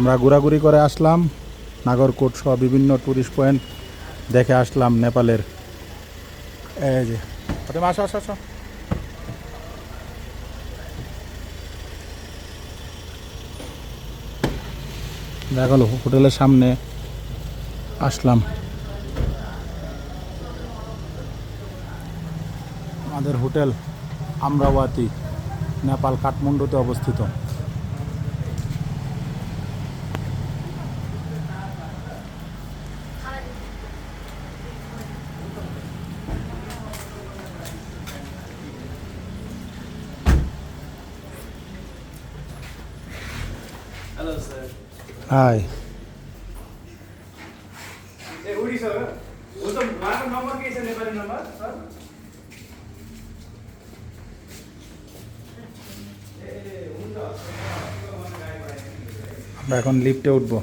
আমরা ঘোরাঘুরি করে আসলাম নাগরকোট সহ বিভিন্ন টুরিস্ট পয়েন্ট দেখে আসলাম নেপালের। এই যে আসো আসো আসো। দেখা গেল হোটেলের সামনে আসলাম। আমাদের হোটেল আমরাওয়াতি, নেপাল কাঠমান্ডুতে অবস্থিত। Hello, sir. হাই। ए उडी सर हो त उहाँको नम्बर के छ नेपाली नम्बर सर আমরা এখন লিফটে উঠবো।